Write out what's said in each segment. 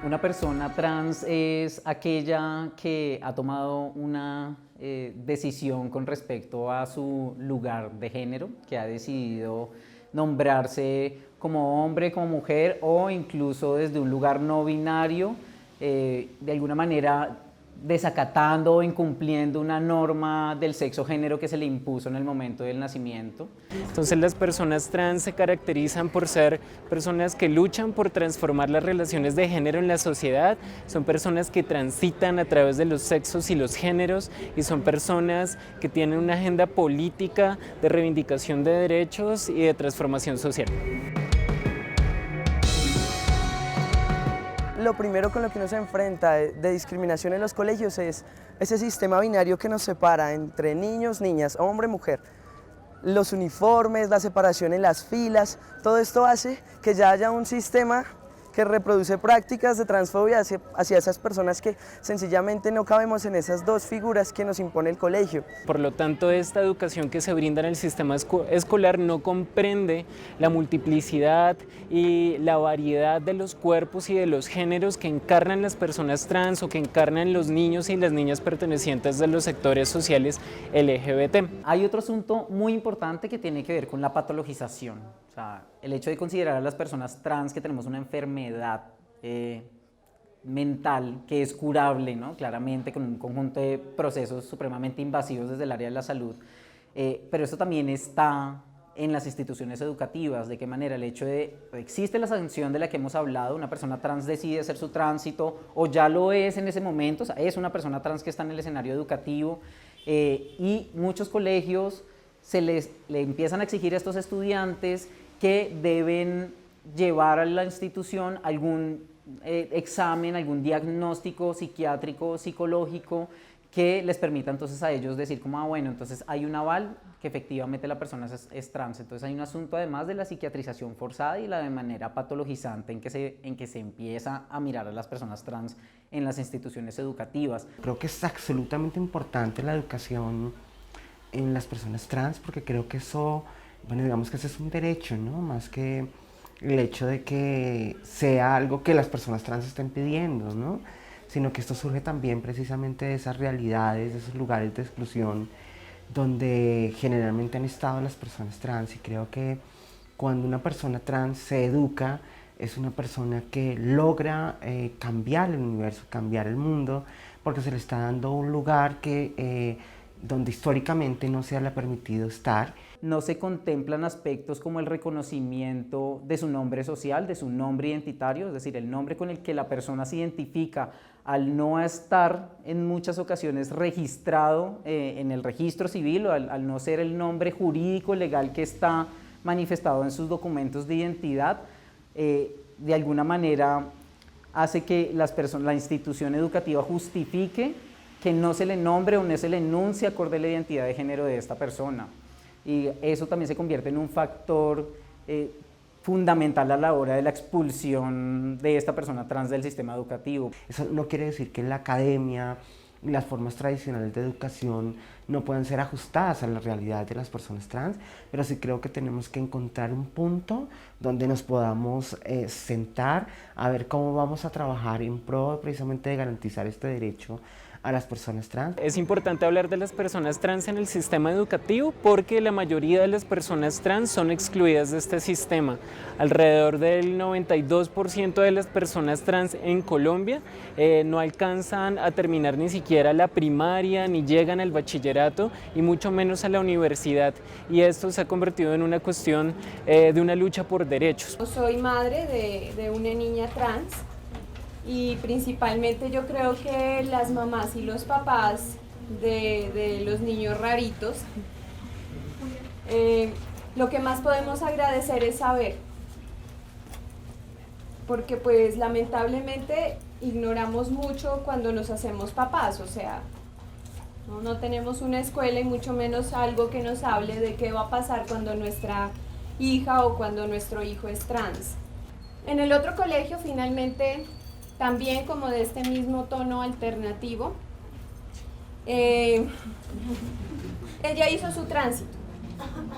Una persona trans es aquella que ha tomado una decisión con respecto a su lugar de género, que ha decidido nombrarse como hombre, como mujer o incluso desde un lugar no binario, de alguna manera desacatando o incumpliendo una norma del sexo género que se le impuso en el momento del nacimiento. Entonces las personas trans se caracterizan por ser personas que luchan por transformar las relaciones de género en la sociedad, son personas que transitan a través de los sexos y los géneros y son personas que tienen una agenda política de reivindicación de derechos y de transformación social. Lo primero con lo que uno se enfrenta de discriminación en los colegios es ese sistema binario que nos separa entre niños, niñas, hombre, mujer. Los uniformes, la separación en las filas, todo esto hace que ya haya un sistema que reproduce prácticas de transfobia hacia esas personas que sencillamente no cabemos en esas dos figuras que nos impone el colegio. Por lo tanto, esta educación que se brinda en el sistema escolar no comprende la multiplicidad y la variedad de los cuerpos y de los géneros que encarnan las personas trans o que encarnan los niños y las niñas pertenecientes de los sectores sociales LGBT. Hay otro asunto muy importante que tiene que ver con la patologización. O sea, el hecho de considerar a las personas trans que tenemos una enfermedad mental que es curable, ¿no? Claramente con un conjunto de procesos supremamente invasivos desde el área de la salud, pero esto también está en las instituciones educativas, de qué manera el hecho de existe la sanción de la que hemos hablado, una persona trans decide hacer su tránsito o ya lo es en ese momento, o sea, es una persona trans que está en el escenario educativo y muchos colegios le empiezan a exigir a estos estudiantes que deben llevar a la institución algún examen, algún diagnóstico psiquiátrico, psicológico, que les permita entonces a ellos decir como, bueno, entonces hay un aval que efectivamente la persona es trans. Entonces hay un asunto además de la psiquiatrización forzada y la de manera patologizante en que se empieza a mirar a las personas trans en las instituciones educativas. Creo que es absolutamente importante la educación en las personas trans porque creo que eso, bueno, digamos que ese es un derecho, ¿no? Más que el hecho de que sea algo que las personas trans estén pidiendo, ¿no? Sino que esto surge también precisamente de esas realidades, de esos lugares de exclusión donde generalmente han estado las personas trans, y creo que cuando una persona trans se educa es una persona que logra cambiar el universo, cambiar el mundo, porque se le está dando un lugar que donde históricamente no se le ha permitido estar. No se contemplan aspectos como el reconocimiento de su nombre social, de su nombre identitario, es decir, el nombre con el que la persona se identifica al no estar en muchas ocasiones registrado en el registro civil o al no ser el nombre jurídico legal que está manifestado en sus documentos de identidad, de alguna manera hace que la institución educativa justifique que no se le nombre o no se le enuncie acorde a la identidad de género de esta persona. Y eso también se convierte en un factor fundamental a la hora de la expulsión de esta persona trans del sistema educativo. Eso no quiere decir que la academia y las formas tradicionales de educación no puedan ser ajustadas a la realidad de las personas trans, pero sí creo que tenemos que encontrar un punto donde nos podamos sentar a ver cómo vamos a trabajar en pro precisamente de garantizar este derecho a las personas trans. Es importante hablar de las personas trans en el sistema educativo porque la mayoría de las personas trans son excluidas de este sistema. Alrededor del 92% de las personas trans en Colombia no alcanzan a terminar ni siquiera la primaria, ni llegan al bachillerato y mucho menos a la universidad. Y esto se ha convertido en una cuestión de una lucha por derechos. Soy madre de una niña trans. Y principalmente yo creo que las mamás y los papás de los niños raritos, lo que más podemos agradecer es saber, porque pues lamentablemente ignoramos mucho cuando nos hacemos papás, o sea, no tenemos una escuela y mucho menos algo que nos hable de qué va a pasar cuando nuestra hija o cuando nuestro hijo es trans. En el otro colegio finalmente, también como de este mismo tono alternativo, ella hizo su tránsito,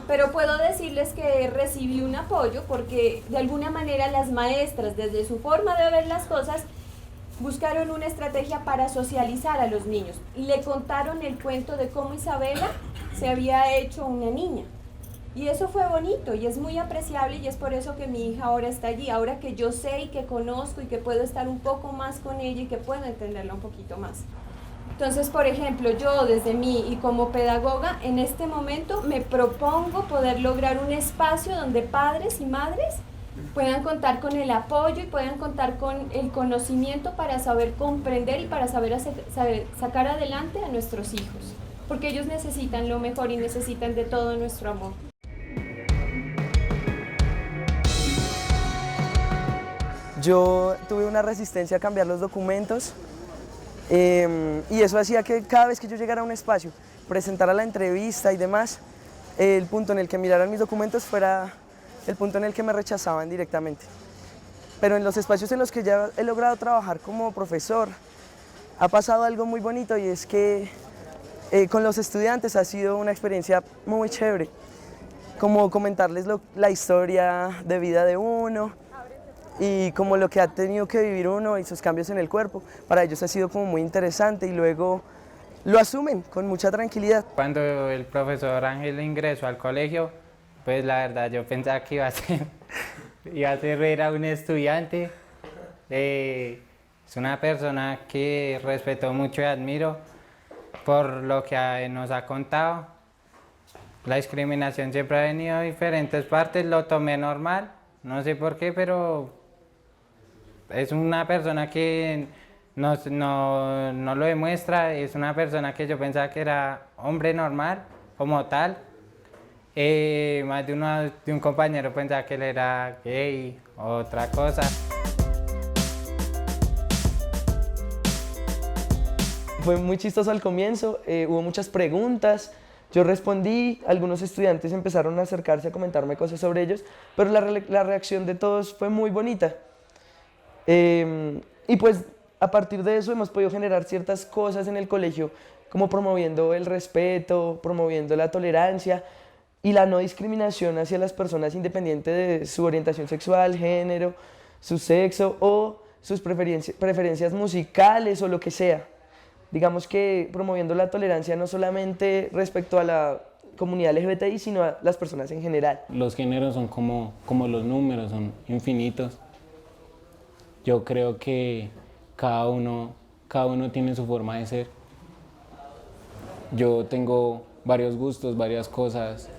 pero puedo decirles que recibí un apoyo porque de alguna manera las maestras, desde su forma de ver las cosas, buscaron una estrategia para socializar a los niños y le contaron el cuento de cómo Isabela se había hecho una niña. Y eso fue bonito y es muy apreciable y es por eso que mi hija ahora está allí, ahora que yo sé y que conozco y que puedo estar un poco más con ella y que puedo entenderla un poquito más. Entonces, por ejemplo, yo desde mí y como pedagoga, en este momento me propongo poder lograr un espacio donde padres y madres puedan contar con el apoyo y puedan contar con el conocimiento para saber comprender y para saber sacar adelante a nuestros hijos, porque ellos necesitan lo mejor y necesitan de todo nuestro amor. Yo tuve una resistencia a cambiar los documentos y eso hacía que cada vez que yo llegara a un espacio, presentara la entrevista y demás, el punto en el que miraran mis documentos fuera el punto en el que me rechazaban directamente. Pero en los espacios en los que ya he logrado trabajar como profesor, ha pasado algo muy bonito y es que con los estudiantes ha sido una experiencia muy chévere, como comentarles la historia de vida de uno, y como lo que ha tenido que vivir uno y sus cambios en el cuerpo. Para ellos ha sido como muy interesante y luego lo asumen con mucha tranquilidad. Cuando el profesor Ángel ingresó al colegio, pues la verdad yo pensaba que iba a hacer reír a un estudiante. Es una persona que respeto mucho y admiro por lo que nos ha contado. La discriminación siempre ha venido de diferentes partes, lo tomé normal, no sé por qué, pero es una persona que no lo demuestra, es una persona que yo pensaba que era hombre normal, como tal. Más de un compañero pensaba que él era gay o otra cosa. Fue muy chistoso al comienzo, hubo muchas preguntas, yo respondí, algunos estudiantes empezaron a acercarse a comentarme cosas sobre ellos, pero la reacción de todos fue muy bonita. Y pues a partir de eso hemos podido generar ciertas cosas en el colegio, como promoviendo el respeto, promoviendo la tolerancia y la no discriminación hacia las personas independiente de su orientación sexual, género, su sexo o sus preferencias musicales o lo que sea. Digamos que promoviendo la tolerancia no solamente respecto a la comunidad LGBTI, sino a las personas en general. Los géneros son como los números, son infinitos. Yo creo que cada uno tiene su forma de ser. Yo tengo varios gustos, varias cosas,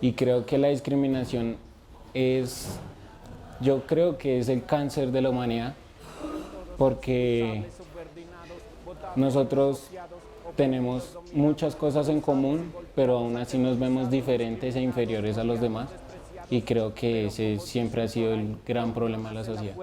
y creo que la discriminación yo creo que es el cáncer de la humanidad, porque nosotros tenemos muchas cosas en común, pero aún así nos vemos diferentes e inferiores a los demás. Y creo que ese siempre ha sido el gran problema de la sociedad.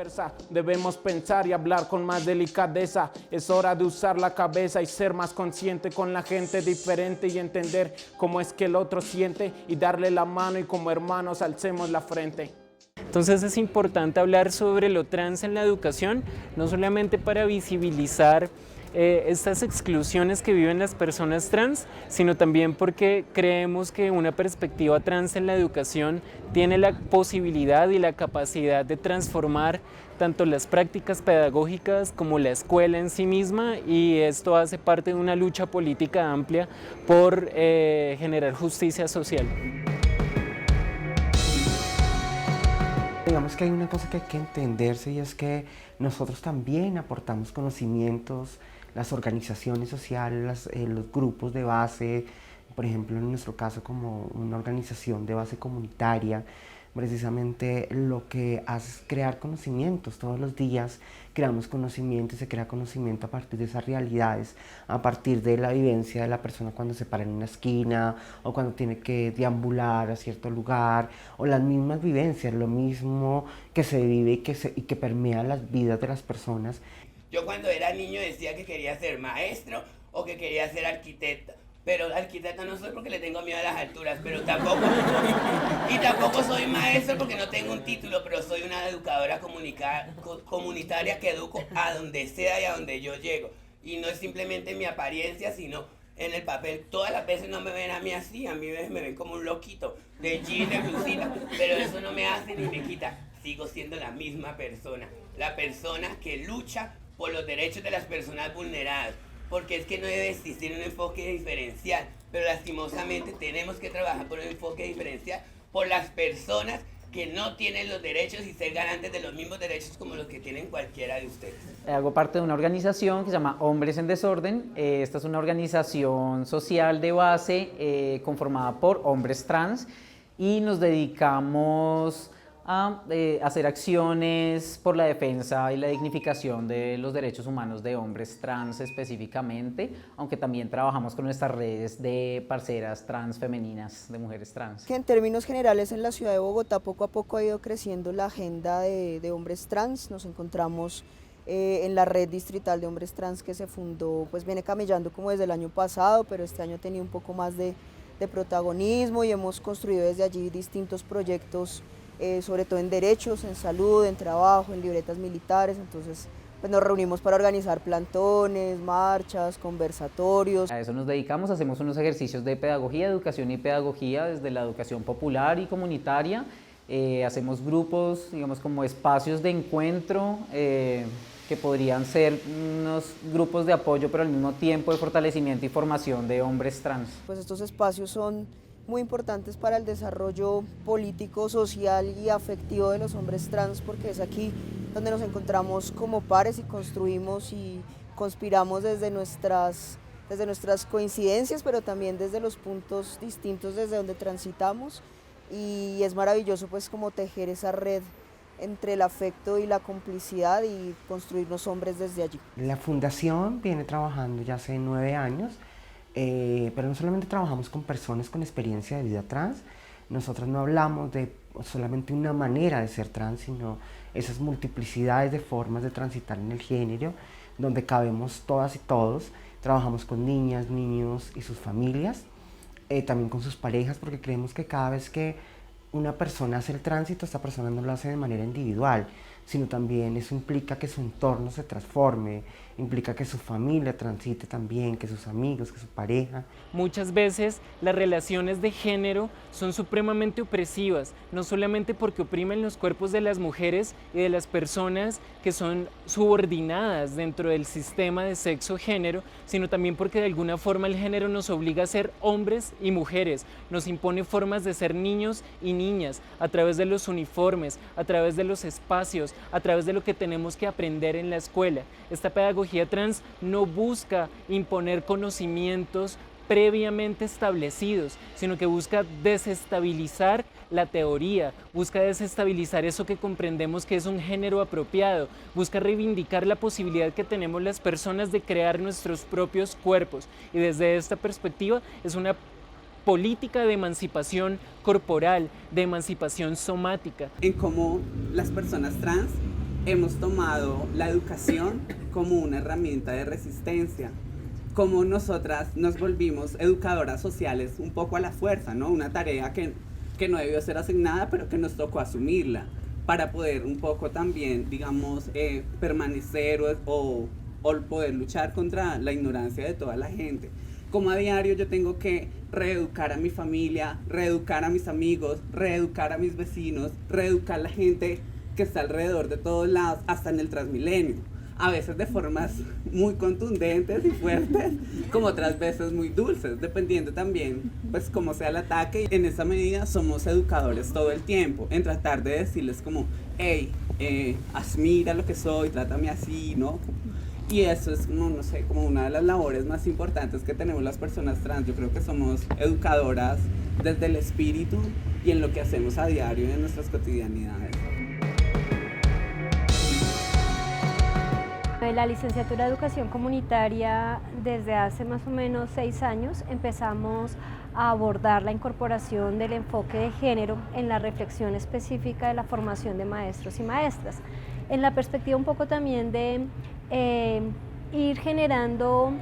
Debemos pensar y hablar con más delicadeza. Es hora de usar la cabeza y ser más consciente con la gente diferente y entender cómo es que el otro siente y darle la mano y como hermanos alcemos la frente. Entonces es importante hablar sobre lo trans en la educación, no solamente para visibilizar estas exclusiones que viven las personas trans, sino también porque creemos que una perspectiva trans en la educación tiene la posibilidad y la capacidad de transformar tanto las prácticas pedagógicas como la escuela en sí misma, y esto hace parte de una lucha política amplia por generar justicia social. Digamos que hay una cosa que hay que entenderse y es que nosotros también aportamos conocimientos, las organizaciones sociales, los grupos de base, por ejemplo en nuestro caso como una organización de base comunitaria, precisamente lo que hace es crear conocimientos. Todos los días creamos conocimiento y se crea conocimiento a partir de esas realidades, a partir de la vivencia de la persona cuando se para en una esquina o cuando tiene que deambular a cierto lugar, o las mismas vivencias, lo mismo que se vive y que permea las vidas de las personas. Yo cuando era niño decía que quería ser maestro o que quería ser arquitecto, pero arquitecto no soy porque le tengo miedo a las alturas, pero tampoco soy maestro porque no tengo un título, pero soy una educadora comunitaria que educo a donde sea y a donde yo llego. Y no es simplemente mi apariencia, sino en el papel. Todas las veces no me ven a mí así, a mí me ven como un loquito, de jean, de blusita, pero eso no me hace ni me quita. Sigo siendo la misma persona, la persona que lucha por los derechos de las personas vulneradas, porque es que no debe existir un enfoque diferencial, pero lastimosamente tenemos que trabajar por un enfoque diferencial por las personas que no tienen los derechos y ser garantes de los mismos derechos como los que tienen cualquiera de ustedes. Hago parte de una organización que se llama Hombres en Desorden. Esta es una organización social de base conformada por hombres trans y nos dedicamos a hacer acciones por la defensa y la dignificación de los derechos humanos de hombres trans específicamente, aunque también trabajamos con nuestras redes de parceras trans femeninas, de mujeres trans. Que en términos generales en la ciudad de Bogotá poco a poco ha ido creciendo la agenda de hombres trans. Nos encontramos en la red distrital de hombres trans que se fundó, pues viene camellando como desde el año pasado, pero este año ha tenido un poco más de protagonismo y hemos construido desde allí distintos proyectos, sobre todo en derechos, en salud, en trabajo, en libretas militares. Entonces pues nos reunimos para organizar plantones, marchas, conversatorios. A eso nos dedicamos, hacemos unos ejercicios de pedagogía, educación y pedagogía desde la educación popular y comunitaria. Hacemos grupos, digamos, como espacios de encuentro que podrían ser unos grupos de apoyo, pero al mismo tiempo de fortalecimiento y formación de hombres trans. Pues estos espacios son muy importantes para el desarrollo político, social y afectivo de los hombres trans, porque es aquí donde nos encontramos como pares y construimos y conspiramos desde nuestras coincidencias, pero también desde los puntos distintos desde donde transitamos, y es maravilloso pues como tejer esa red entre el afecto y la complicidad y construirnos hombres desde allí. La fundación viene trabajando ya hace 9 años, pero no solamente trabajamos con personas con experiencia de vida trans. Nosotros no hablamos de solamente una manera de ser trans, sino esas multiplicidades de formas de transitar en el género, donde cabemos todas y todos. Trabajamos con niñas, niños y sus familias, también con sus parejas, porque creemos que cada vez que una persona hace el tránsito, esta persona no lo hace de manera individual, sino también eso implica que su entorno se transforme, implica que su familia transite también, que sus amigos, que su pareja. Muchas veces las relaciones de género son supremamente opresivas, no solamente porque oprimen los cuerpos de las mujeres y de las personas que son subordinadas dentro del sistema de sexo-género, sino también porque de alguna forma el género nos obliga a ser hombres y mujeres, nos impone formas de ser niños y niñas a través de los uniformes, a través de los espacios, a través de lo que tenemos que aprender en la escuela. Esta pedagogía trans no busca imponer conocimientos previamente establecidos, sino que busca desestabilizar la teoría, busca desestabilizar eso que comprendemos que es un género apropiado, busca reivindicar la posibilidad que tenemos las personas de crear nuestros propios cuerpos, y desde esta perspectiva es una política de emancipación corporal, de emancipación somática. En cómo las personas trans hemos tomado la educación como una herramienta de resistencia, cómo nosotras nos volvimos educadoras sociales un poco a la fuerza, ¿no? Una tarea que no debió ser asignada, pero que nos tocó asumirla para poder un poco también, digamos, permanecer o poder luchar contra la ignorancia de toda la gente. Como a diario yo tengo que reeducar a mi familia, reeducar a mis amigos, reeducar a mis vecinos, reeducar a la gente que está alrededor de todos lados, hasta en el Transmilenio. A veces de formas muy contundentes y fuertes, como otras veces muy dulces, dependiendo también, pues, cómo sea el ataque. En esa medida somos educadores todo el tiempo, en tratar de decirles como, hey, mira lo que soy, trátame así, ¿no? Y eso es, no sé, como una de las labores más importantes que tenemos las personas trans. Yo creo que somos educadoras desde el espíritu y en lo que hacemos a diario en nuestras cotidianidades. La licenciatura de Educación Comunitaria, desde hace más o menos 6 años empezamos a abordar la incorporación del enfoque de género en la reflexión específica de la formación de maestros y maestras, en la perspectiva un poco también de ir generando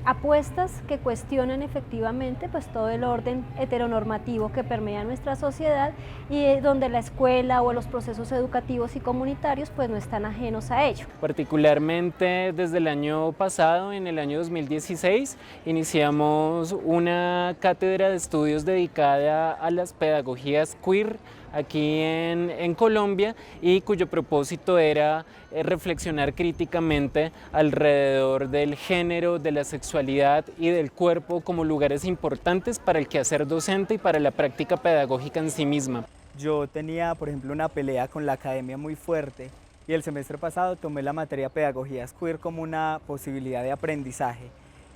apuestas que cuestionan efectivamente pues todo el orden heteronormativo que permea nuestra sociedad y donde la escuela o los procesos educativos y comunitarios pues no están ajenos a ello. Particularmente desde el año pasado, en el año 2016, iniciamos una cátedra de estudios dedicada a las pedagogías queer aquí en Colombia y cuyo propósito era reflexionar críticamente alrededor del género, de la sexualidad y del cuerpo como lugares importantes para el quehacer docente y para la práctica pedagógica en sí misma. Yo tenía, por ejemplo, una pelea con la academia muy fuerte y el semestre pasado tomé la materia Pedagogías Queer como una posibilidad de aprendizaje.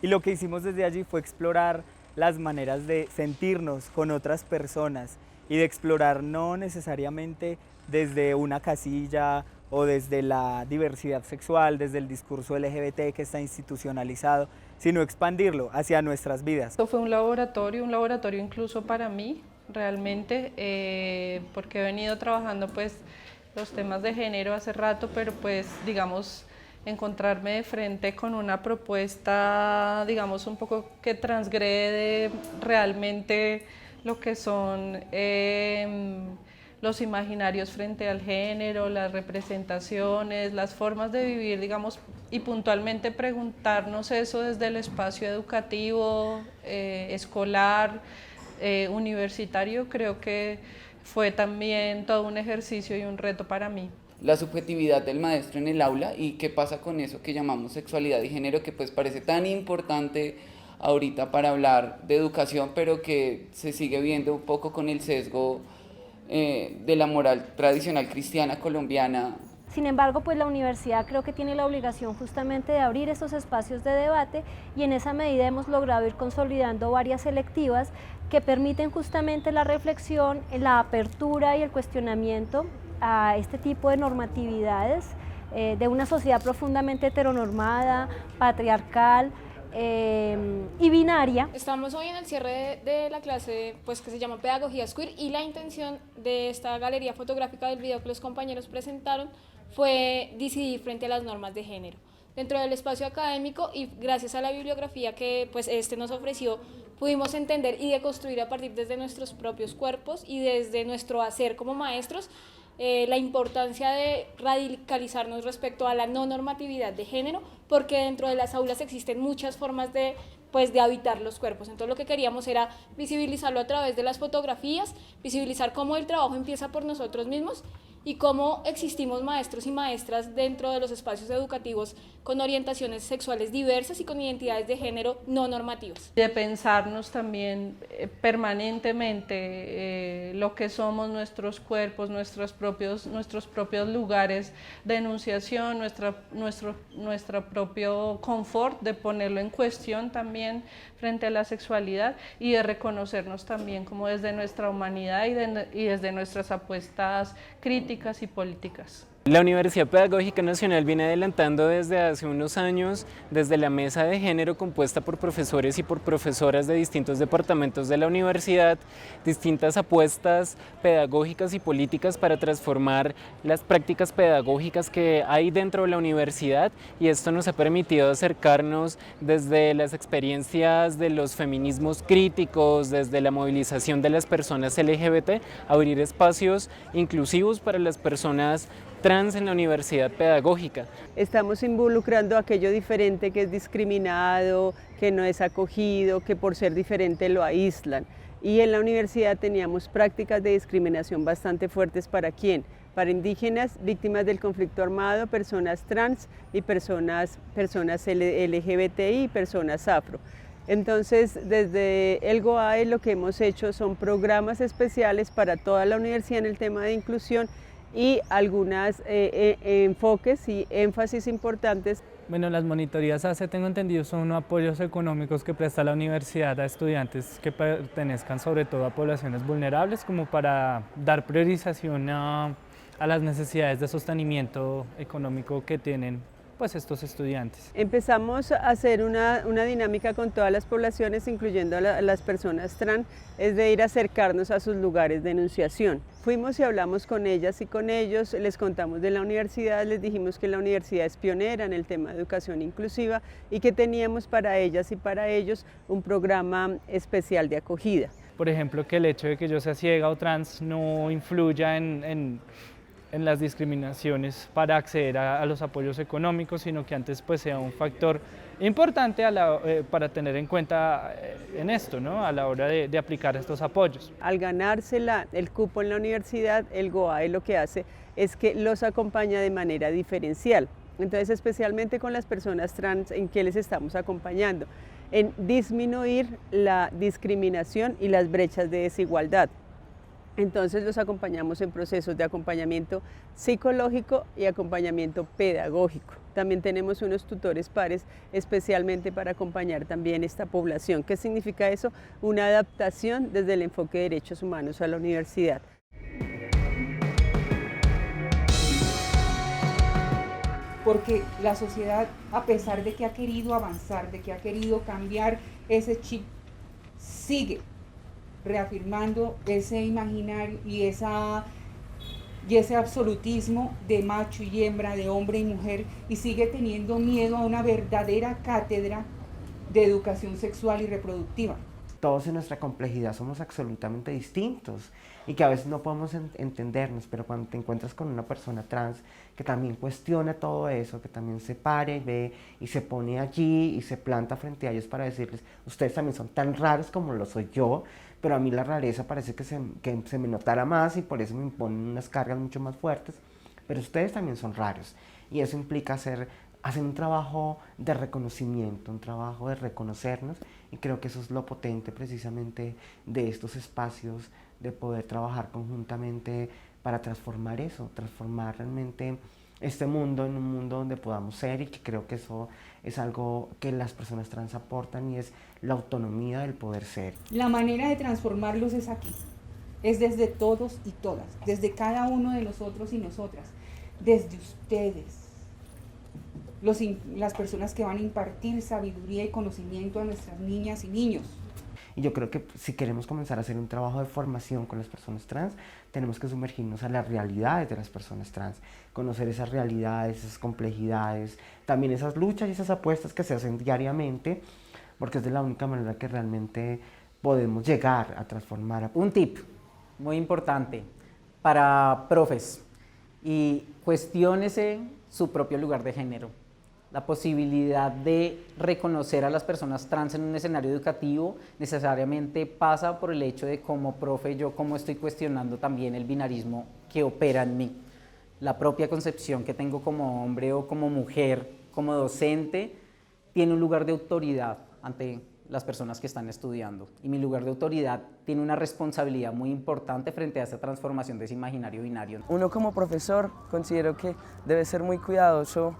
Y lo que hicimos desde allí fue explorar las maneras de sentirnos con otras personas y de explorar no necesariamente desde una casilla o desde la diversidad sexual, desde el discurso LGBT que está institucionalizado, sino expandirlo hacia nuestras vidas. Esto fue un laboratorio incluso para mí, realmente, porque he venido trabajando pues los temas de género hace rato, pero pues digamos encontrarme de frente con una propuesta digamos un poco que transgrede realmente lo que son los imaginarios frente al género, las representaciones, las formas de vivir, digamos, y puntualmente preguntarnos eso desde el espacio educativo, escolar, universitario, creo que fue también todo un ejercicio y un reto para mí. La subjetividad del maestro en el aula y qué pasa con eso que llamamos sexualidad y género, que pues parece tan importante ahorita para hablar de educación, pero que se sigue viendo un poco con el sesgo de la moral tradicional cristiana colombiana. Sin embargo, pues la universidad creo que tiene la obligación justamente de abrir estos espacios de debate y en esa medida hemos logrado ir consolidando varias selectivas que permiten justamente la reflexión, la apertura y el cuestionamiento a este tipo de normatividades de una sociedad profundamente heteronormada, patriarcal y binaria. Estamos hoy en el cierre de la clase pues, que se llama Pedagogías Queer y la intención de esta galería fotográfica del video que los compañeros presentaron fue decidir frente a las normas de género dentro del espacio académico y gracias a la bibliografía que pues, nos ofreció pudimos entender y deconstruir a partir desde nuestros propios cuerpos y desde nuestro hacer como maestros la importancia de radicalizarnos respecto a la no normatividad de género, porque dentro de las aulas existen muchas formas de habitar los cuerpos. Entonces lo que queríamos era visibilizarlo a través de las fotografías, visibilizar cómo el trabajo empieza por nosotros mismos y cómo existimos maestros y maestras dentro de los espacios educativos con orientaciones sexuales diversas y con identidades de género no normativas. De pensarnos también permanentemente lo que somos nuestros cuerpos, nuestros propios lugares de enunciación, nuestro propio confort, de ponerlo en cuestión también frente a la sexualidad y de reconocernos también como desde nuestra humanidad y desde nuestras apuestas críticas y políticas. La Universidad Pedagógica Nacional viene adelantando desde hace unos años, desde la mesa de género compuesta por profesores y por profesoras de distintos departamentos de la universidad, distintas apuestas pedagógicas y políticas para transformar las prácticas pedagógicas que hay dentro de la universidad y esto nos ha permitido acercarnos desde las experiencias de los feminismos críticos, desde la movilización de las personas LGBT, a abrir espacios inclusivos para las personas trans en la universidad pedagógica. Estamos involucrando aquello diferente que es discriminado, que no es acogido, que por ser diferente lo aíslan. Y en la universidad teníamos prácticas de discriminación bastante fuertes ¿para quién? Para indígenas, víctimas del conflicto armado, personas trans y personas LGBTI y personas afro. Entonces, desde el GOAE lo que hemos hecho son programas especiales para toda la universidad en el tema de inclusión y algunos enfoques y énfasis importantes. Bueno, las monitorías ACE, tengo entendido, son apoyos económicos que presta la universidad a estudiantes que pertenezcan sobre todo a poblaciones vulnerables, como para dar priorización a las necesidades de sostenimiento económico que tienen pues estos estudiantes. Empezamos a hacer una dinámica con todas las poblaciones, incluyendo a las personas trans, es de ir a acercarnos a sus lugares de enunciación. Fuimos y hablamos con ellas y con ellos, les contamos de la universidad, les dijimos que la universidad es pionera en el tema de educación inclusiva y que teníamos para ellas y para ellos un programa especial de acogida. Por ejemplo, que el hecho de que yo sea ciega o trans no influya en en las discriminaciones para acceder a los apoyos económicos, sino que antes pues sea un factor importante para tener en cuenta en esto, ¿no? A la hora de aplicar estos apoyos. Al ganarse el cupo en la universidad, el GOAE lo que hace es que los acompaña de manera diferencial. Entonces, especialmente con las personas trans, ¿en qué les estamos acompañando? En disminuir la discriminación y las brechas de desigualdad. Entonces los acompañamos en procesos de acompañamiento psicológico y acompañamiento pedagógico. También tenemos unos tutores pares especialmente para acompañar también esta población. ¿Qué significa eso? Una adaptación desde el enfoque de derechos humanos a la universidad. Porque la sociedad, a pesar de que ha querido avanzar, de que ha querido cambiar ese chip, sigue reafirmando ese imaginario y ese absolutismo de macho y hembra, de hombre y mujer, y sigue teniendo miedo a una verdadera cátedra de educación sexual y reproductiva. Todos en nuestra complejidad somos absolutamente distintos y que a veces no podemos entendernos, pero cuando te encuentras con una persona trans que también cuestiona todo eso, que también se para y ve y se pone allí y se planta frente a ellos para decirles, ustedes también son tan raros como lo soy yo, pero a mí la rareza parece que se me notara más y por eso me imponen unas cargas mucho más fuertes, pero ustedes también son raros y eso implica hacer un trabajo de reconocimiento, un trabajo de reconocernos, y creo que eso es lo potente precisamente de estos espacios, de poder trabajar conjuntamente para transformar eso, transformar realmente este mundo en un mundo donde podamos ser, y que creo que eso es algo que las personas trans aportan y es la autonomía del poder ser. La manera de transformarlos es aquí, es desde todos y todas, desde cada uno de nosotros y nosotras, desde ustedes. Las personas que van a impartir sabiduría y conocimiento a nuestras niñas y niños. Y yo creo que si queremos comenzar a hacer un trabajo de formación con las personas trans, tenemos que sumergirnos a las realidades de las personas trans, conocer esas realidades, esas complejidades, también esas luchas y esas apuestas que se hacen diariamente, porque es de la única manera que realmente podemos llegar a transformar. Un tip muy importante para profes, y cuestiónese su propio lugar de género. La posibilidad de reconocer a las personas trans en un escenario educativo necesariamente pasa por el hecho de, como profe, yo cómo estoy cuestionando también el binarismo que opera en mí. La propia concepción que tengo como hombre o como mujer, como docente, tiene un lugar de autoridad ante las personas que están estudiando, y mi lugar de autoridad tiene una responsabilidad muy importante frente a esta transformación de ese imaginario binario. Uno como profesor considero que debe ser muy cuidadoso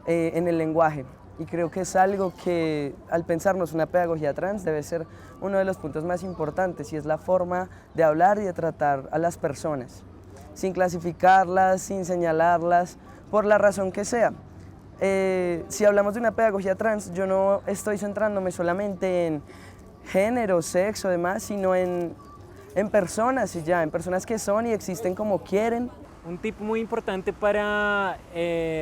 en el lenguaje, y creo que es algo que al pensarnos una pedagogía trans debe ser uno de los puntos más importantes, y es la forma de hablar y de tratar a las personas, sin clasificarlas, sin señalarlas, por la razón que sea. Si hablamos de una pedagogía trans, yo no estoy centrándome solamente en género, sexo, demás, sino en personas y ya, en personas que son y existen como quieren. Un tip muy importante para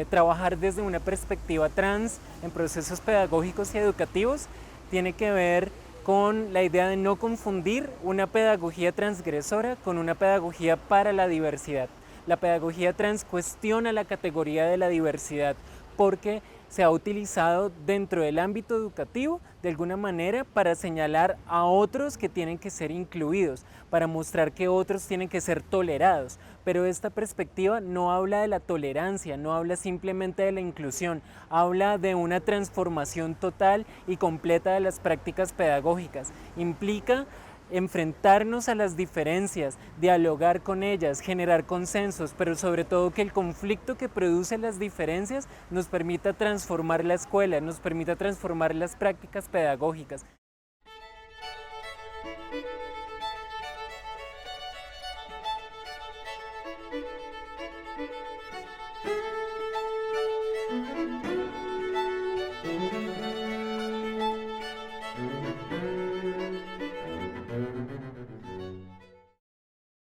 trabajar desde una perspectiva trans en procesos pedagógicos y educativos tiene que ver con la idea de no confundir una pedagogía transgresora con una pedagogía para la diversidad. La pedagogía trans cuestiona la categoría de la diversidad porque se ha utilizado dentro del ámbito educativo de alguna manera para señalar a otros que tienen que ser incluidos, para mostrar que otros tienen que ser tolerados. Pero esta perspectiva no habla de la tolerancia, no habla simplemente de la inclusión, habla de una transformación total y completa de las prácticas pedagógicas. Implica enfrentarnos a las diferencias, dialogar con ellas, generar consensos, pero sobre todo que el conflicto que produce las diferencias nos permita transformar la escuela, nos permita transformar las prácticas pedagógicas.